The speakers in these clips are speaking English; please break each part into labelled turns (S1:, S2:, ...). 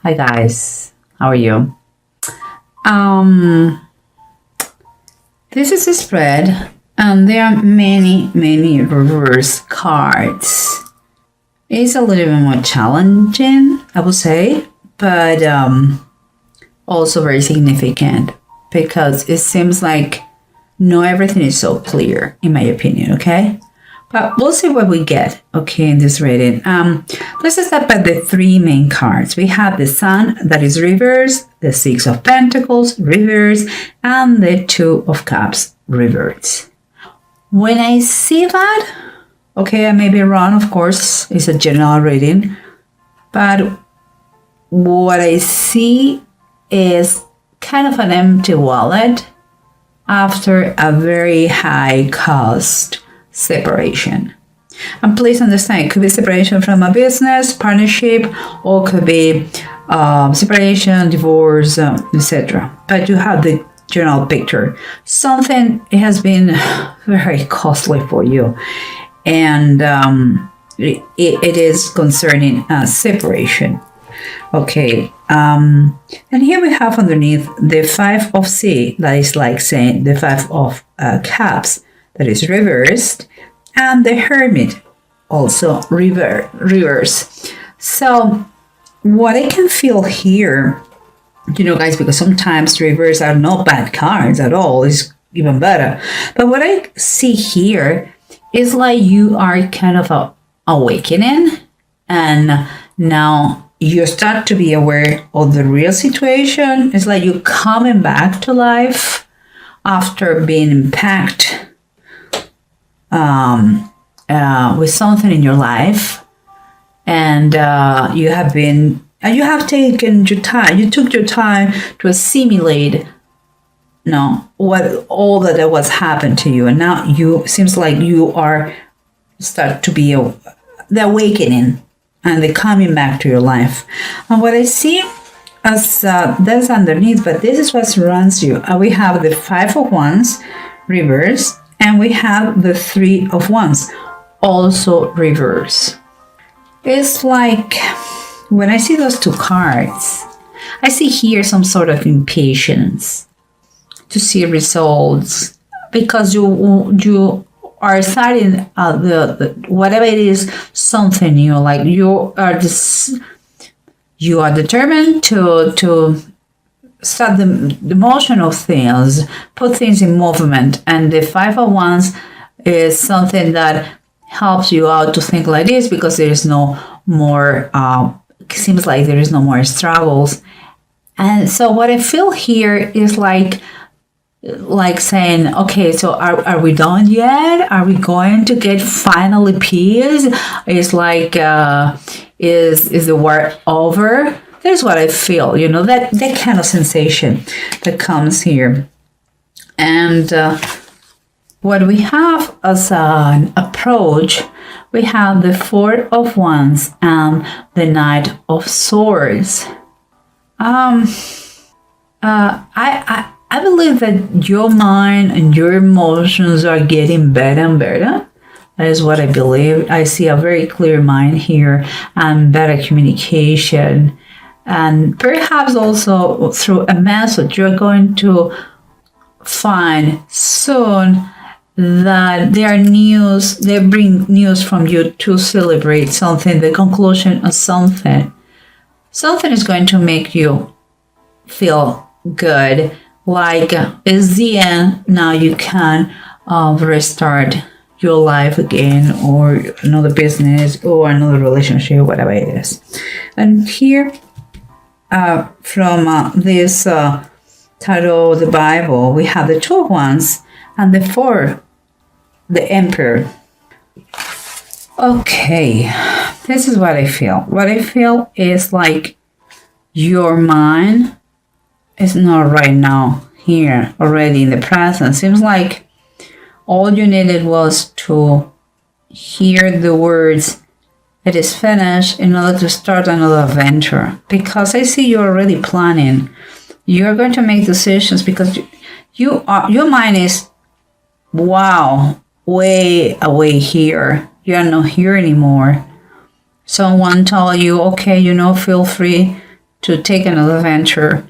S1: Hi guys, how are you? Um, this is a spread, and there are many reverse cards. It's a little bit more challenging, I would say, but also very significant because it seems like not everything is so clear, in my opinion. Okay. But we'll see what we get, okay, in this reading. Let's start by the three main cards. We have the Sun that is reversed, the Six of Pentacles reversed, and the Two of Cups reversed. When I see that, okay, I may be wrong, of course, it's a general reading, but what I see is kind of an empty wallet after a very high cost separation. And please understand, it could be separation from a business, partnership, or could be separation, divorce, etc. But you have the general picture. Something has been very costly for you, and it is concerning separation. Okay, and here we have underneath the Five of Sea, that is like saying the Five of Cups, that is reversed, and the Hermit also reverse. So what I can feel here, guys, because sometimes reverse are not bad cards at all, it's even better. But what I see here is like you are kind of awakening, and now you start to be aware of the real situation. It's like you coming back to life after being impacted with something in your life, and you have taken your time. You took your time to assimilate, what all that was happened to you, and now you seems like you are start to be the awakening and the coming back to your life. And what I see as that's underneath, but this is what surrounds you. We have the Five of Wands reverse, and we have the Three of Wands also reverse. It's like when I see those two cards, I see here some sort of impatience to see results, because you are starting the whatever it is, something new. Like you are determined to start the motion of things, put things in movement. And the Five of Wands is something that helps you out to think like this, because there is no more, seems like there is no more struggles. And so what I feel here is like saying, okay, so are we done yet? Are we going to get finally peace? It's like, is the war over? That's what I feel, that kind of sensation that comes here. And what we have as an approach, we have the Four of Wands and the Knight of Swords. I believe that your mind and your emotions are getting better and better. That is what I believe. I see a very clear mind here and better communication. And perhaps also through a message, you're going to find soon that they bring news from you to celebrate something, the conclusion of something. Something is going to make you feel good, like it's the end. Now you can restart your life again, or another business, or another relationship, whatever it is. And here, from this tarot, the Bible, we have the Two of Wands and the Four, the Emperor. Okay, this is what I feel. What I feel is like your mind is not right now here already in the present. Seems like all you needed was to hear the words, it is finished, in order to start another adventure. Because I see you're already planning. You're going to make decisions because your mind is, wow, way away here. You are not here anymore. Someone tell you, okay, feel free to take another venture.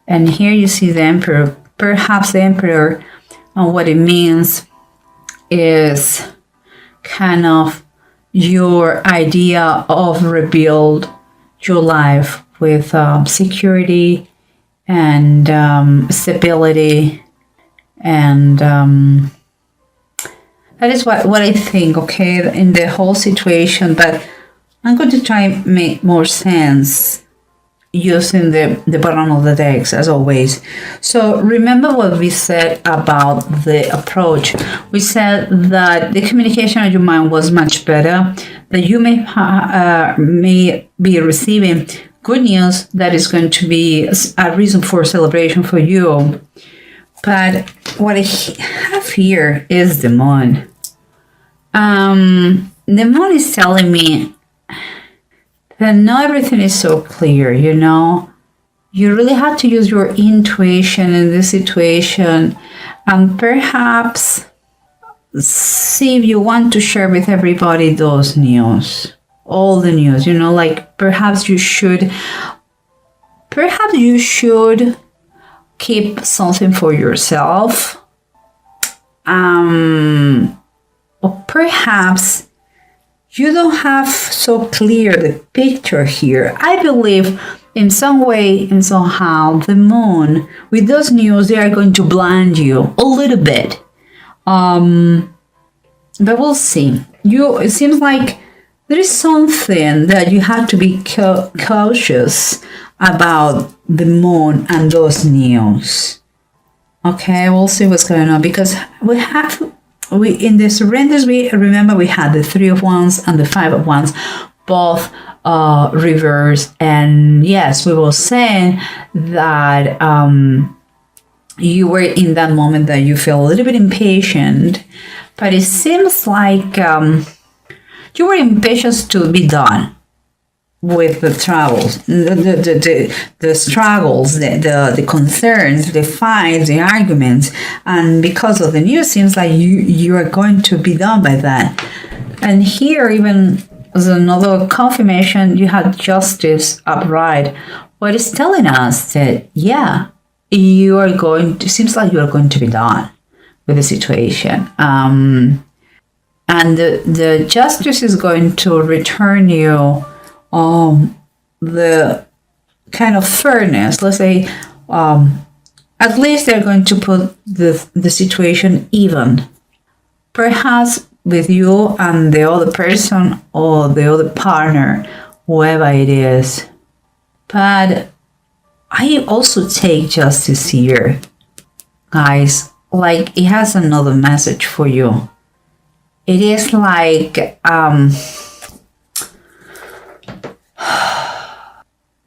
S1: And here you see the Emperor. Perhaps the Emperor, and what it means is kind of your idea of rebuild your life with security and stability, and that is what I think, okay, in the whole situation. But I'm going to try and make more sense using the bottom of the decks, as always. So remember what we said about the approach. We said that the communication of your mind was much better, that you may be receiving good news that is going to be a reason for celebration for you. But what I have here is the moon. The moon is telling me that not everything is so clear, you know. You really have to use your intuition in this situation, and perhaps see if you want to share with everybody those news, all the news, you know, like perhaps you should keep something for yourself, or perhaps you don't have so clear the picture here. I believe in some way and somehow the moon, with those news, they are going to blind you a little bit. But we'll see. It seems like there is something that you have to be cautious about the moon and those news. Okay, we'll see what's going on, because we in the surrenders, we remember we had the 3 of Wands and the 5 of Wands, both reversed. And yes, we were saying that you were in that moment that you feel a little bit impatient, but it seems like you were impatient to be done with the troubles, the struggles, the concerns, the fights, the arguments, and because of the news, seems like you are going to be done by that. And here, even as another confirmation, you had Justice upright. What is telling us that you are going to, seems like you are going to be done with the situation. And the Justice is going to return you the kind of fairness. Let's say at least they're going to put the situation even, perhaps with you and the other person or the other partner, whoever it is. But I also take Justice here, guys, like it has another message for you. It is like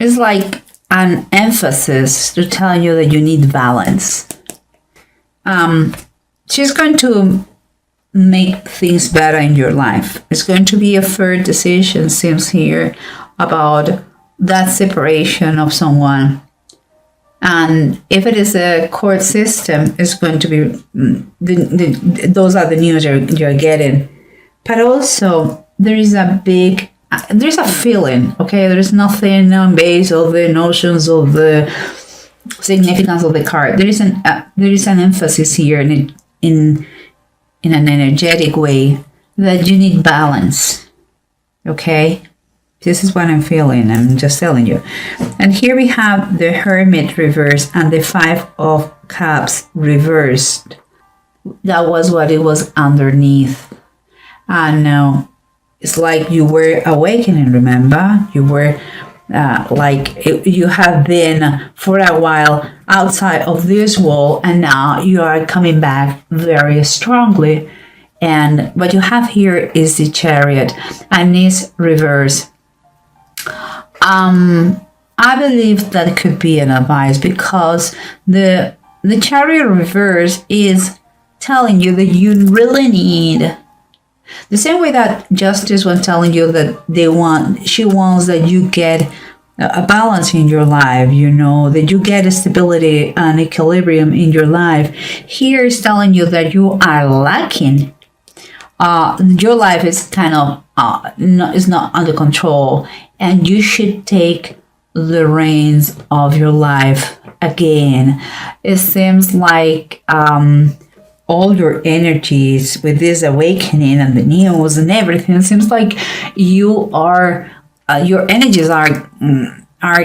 S1: it's like an emphasis to tell you that you need balance. She's going to make things better in your life. It's going to be a fair decision, seems here, about that separation of someone. And if it is a court system, it's going to be those are the news you're getting. But also there's a feeling, okay? There's nothing on base of the notions of the significance of the card. There is an emphasis here in an energetic way that you need balance, okay? This is what I'm feeling. I'm just telling you. And here we have the Hermit reversed and the 5 of Cups reversed. That was what it was underneath. And now it's like you were awakening, remember? You were you have been for a while outside of this wall, and now you are coming back very strongly. And what you have here is the Chariot and it's reversed. I believe that could be an advice, because the Chariot reverse is telling you that you really need, the same way that Justice was telling you that she wants that you get a balance in your life, you know, that you get a stability and equilibrium in your life. Here is telling you that you are lacking. Your life is kind of is not under control, and you should take the reins of your life again. It seems like all your energies with this awakening and the news and everything, it seems like you are your energies are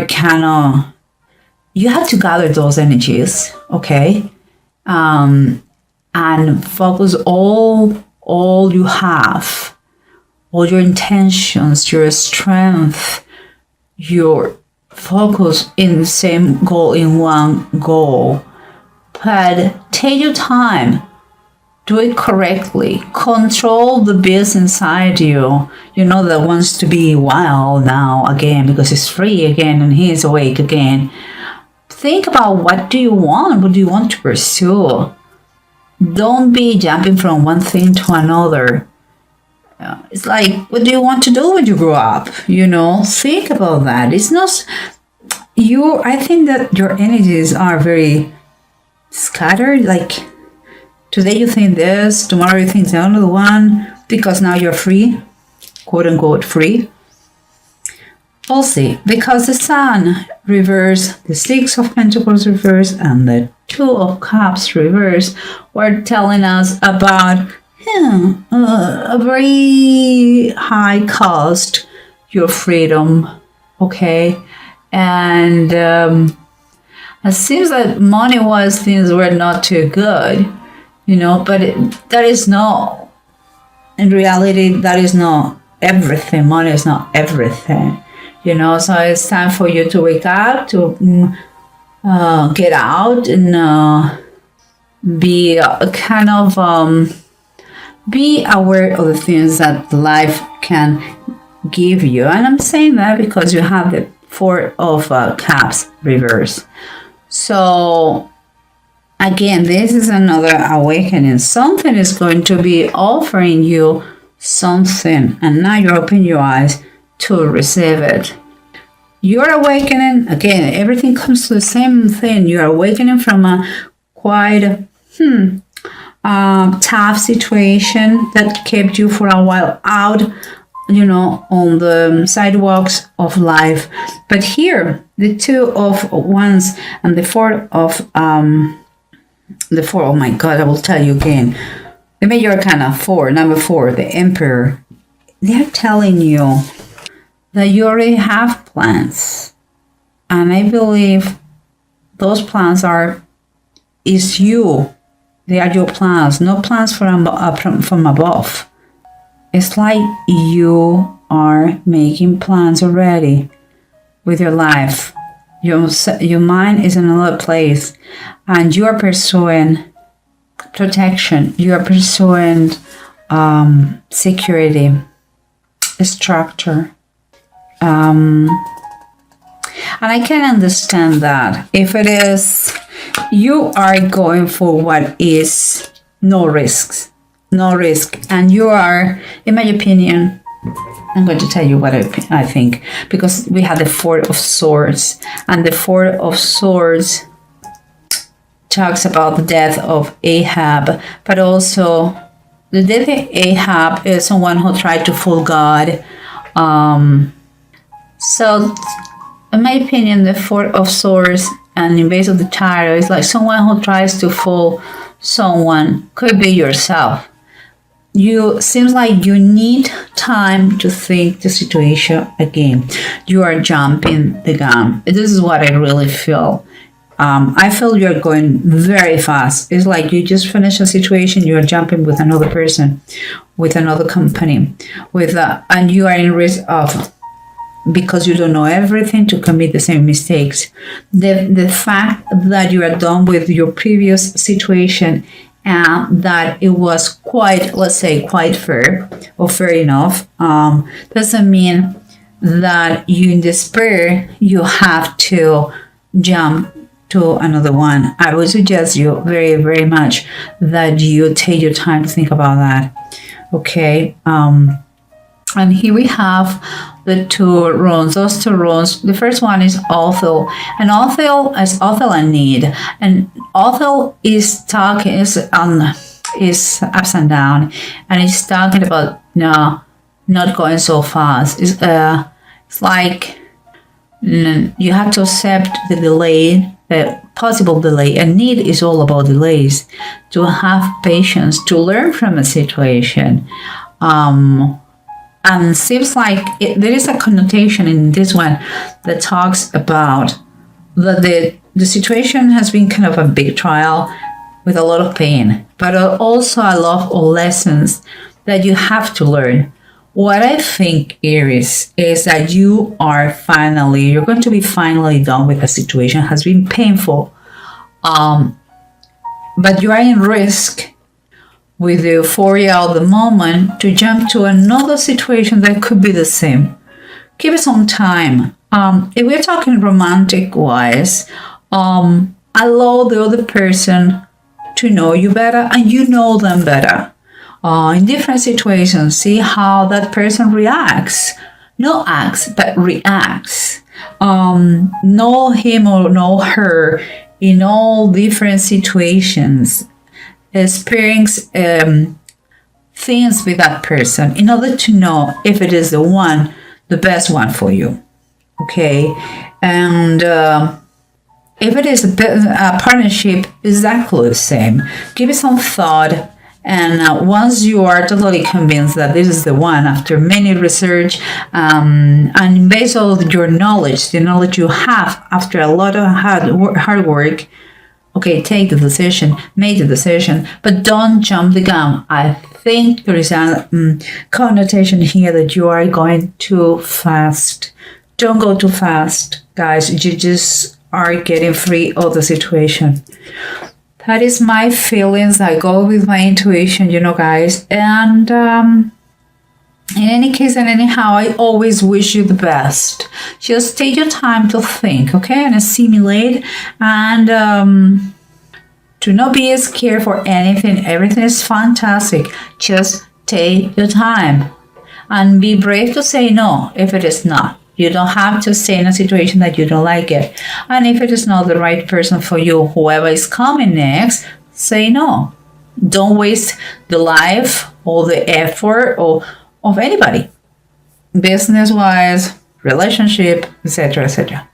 S1: kind of, you have to gather those energies, okay, and focus all you have, all your intentions, your strength, your focus in the same goal, in one goal. But take your time, do it correctly, control the beast inside you, that wants to be wild now again because he's free again and he's awake again. Think about what do you want to pursue. Don't be jumping from one thing to another. It's like, what do you want to do when you grow up? Think about that. It's not you. I think that your energies are very scattered. Like today you think this, tomorrow you think the other one, because now you're free, quote unquote free. We'll see, because the Sun reverse, the Six of Pentacles reverse, and the Two of Cups reverse were telling us about a very high cost, your freedom, okay? And it seems that money-wise things were not too good, but that is not, in reality, that is not everything. Money is not everything. So it's time for you to wake up, to get out and be kind of be aware of the things that life can give you. And I'm saying that because you have the Four of Cups reverse. So again, this is another awakening. Something is going to be offering you something, and now you open your eyes to receive it. You're awakening, again, everything comes to the same thing. You're awakening from a quite tough situation that kept you for a while out, on the sidewalks of life. But here, the Two of Wands and the Four, oh my God, I will tell you again. The Major Arcana 4, number 4, the Emperor. They're telling you that you already have plans, and I believe those plans is you. They are your plans, no plans from above. It's like you are making plans already with your life. Your mind is in another place, and you are pursuing protection. You are pursuing security, structure. And I can understand that if it is, you are going for what is no risk, and you are, in my opinion, I'm going to tell you what I think, because we have the Four of Swords, and the Four of Swords talks about the death of Ahab, but also the death of Ahab is someone who tried to fool God. So, in my opinion, the Four of Swords and in base of the Tarot is like someone who tries to fool someone. Could be yourself. Seems like you need time to think the situation again. You are jumping the gun. This is what I really feel. I feel you're going very fast. It's like you just finished a situation, you're jumping with another person, with another company, and you are in risk of, because you don't know everything, to commit the same mistakes. The fact that you are done with your previous situation and that it was quite, let's say, quite fair or fair enough, doesn't mean that you in despair, you have to jump to another one. I would suggest you very, very much that you take your time to think about that. Okay. And here we have the two runes. Those two runes. The first one is Othel, and Othel is Othel and Need. And Othel is talking is ups and down, and he's talking about not going so fast. It's like You have to accept the delay, the possible delay. And need is all about delays. To have patience, to learn from a situation. And seems like there is a connotation in this one that talks about that the situation has been kind of a big trial with a lot of pain, but also a lot of lessons that you have to learn. What I think, Aries, is that you're going to be finally done with a situation. It has been painful, but you are in risk with the euphoria of the moment to jump to another situation that could be the same. Give it some time. If we're talking romantic wise, allow the other person to know you better and you know them better. In different situations, see how that person reacts. Not acts, but reacts. Know him or know her in all different situations. Experience things with that person in order to know if it is the best one for you. Okay? And if it is a partnership, exactly the same. Give it some thought. And once you are totally convinced that this is the one, after many research and based on your knowledge, the knowledge you have after a lot of hard work, okay, take the decision, make the decision, but don't jump the gun. I think there is a connotation here that you are going too fast. Don't go too fast, guys. You just are getting free of the situation. That is my feelings. I go with my intuition, guys. And in any case and anyhow, I always wish you the best. Just take your time to think, okay? And assimilate. And do not be scared for anything. Everything is fantastic. Just take your time. And be brave to say no if it is not. You don't have to stay in a situation that you don't like it. And if it is not the right person for you, whoever is coming next, say no. Don't waste the life or the effort of anybody. Business-wise, relationship, etc., etc.